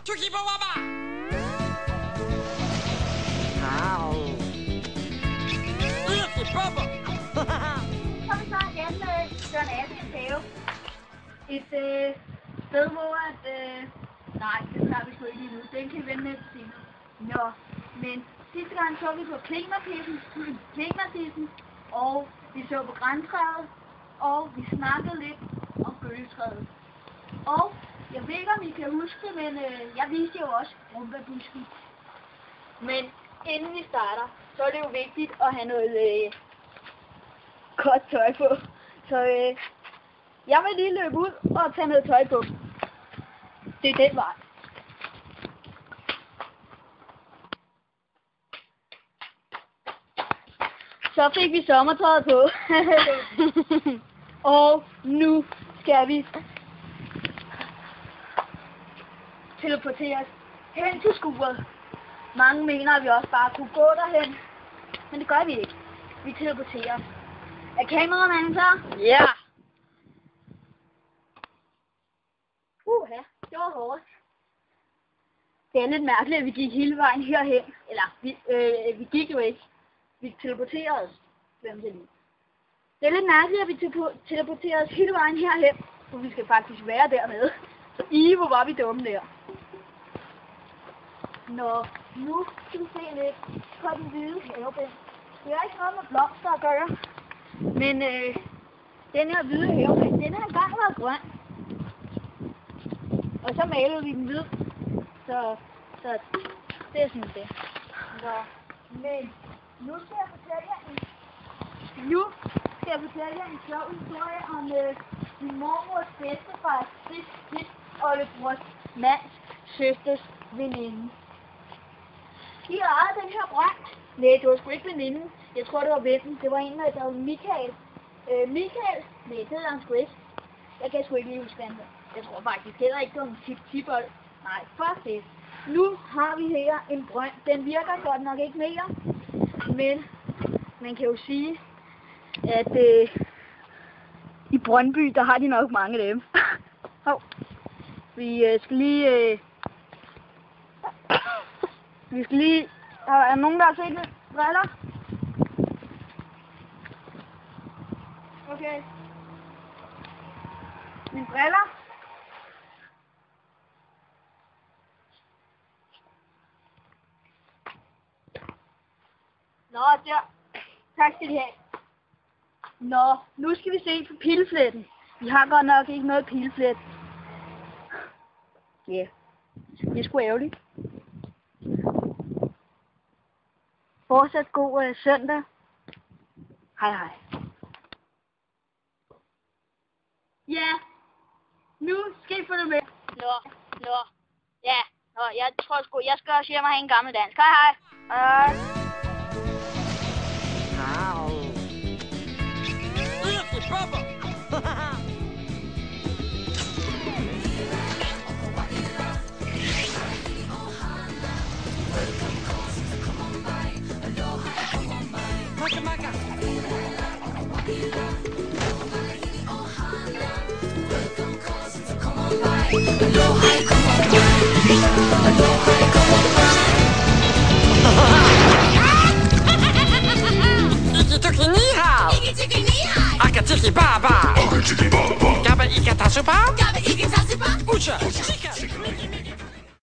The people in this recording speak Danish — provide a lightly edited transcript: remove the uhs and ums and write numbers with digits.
Tukibawaba! Au. Tukibaba! Så er vi så igen Jørgen Askens have. Et sted, hvor at... nej, det tager vi sgu ikke lige nu. Den kan vi vende med til senere. Nå, men sidste gang så vi på Klingertissen, og vi så på Græntræet, og vi snakkede lidt om bølgetræet. Og jeg ved ikke, om I kan huske det, men jeg viste jo også rumbabusken. Men inden vi starter, så er det jo vigtigt at have noget godt tøj på. Så jeg vil lige løbe ud og tage noget tøj på. Det er den vej. Så fik vi sommertøjet på. Og nu skal vi teleportere os hen til skuret. Mange mener, at vi også bare kunne gå derhen. Men det gør vi ikke. Vi teleporterer os. Er kameramanden klar? Ja. Ja, det var hårdt. Det er lidt mærkeligt, at vi gik hele vejen herhen. Eller, vi gik jo ikke. Vi teleporterede os. Glem det lige. Det er lidt mærkeligt, at vi teleporterede os hele vejen herhen. For vi skal faktisk være dernede. Så hvor var vi dumme der. Nå, nu skal vi se lidt på den hvide havebænd. Det er ikke noget med blomster at gøre. Men den her hvide havebænd, den har engang været grøn. Og så malede vi den hvid. Så det er sådan det. Nå, men nu skal jeg fortælle jer en sjov historie om min mormors bedstefars oldebrors mands søsters veninde. De ejede den her brønd. Nej, det var sgu ikke veninden. Jeg tror, det var vennen. Det var en, der hed Michael. Michael? Nej, det hedder han sgu ikke. Jeg kan sgu ikke lige huske, hvad. Jeg tror faktisk heller ikke, det var en tip-tipold. Nej, fuck det. Nu har vi her en brønd. Den virker godt nok ikke mere. Men man kan jo sige, at i Brøndby, der har de nok mange af dem. Vi skal lige... Er der nogen, der har set det? Briller? Okay. Mine briller? Nå, der. Tak skal I have. Nå, nu skal vi se på pilfletten. Vi har godt nok ikke noget pilflet. Ja, yeah. Det er sgu ærgerligt. Fortsat god søndag. Hej hej. Ja, nu skal I få det med. Nå. Ja. Nå, jeg tror sgu, jeg skal også hjem og have en gammel dansk. Hej hej. Hej.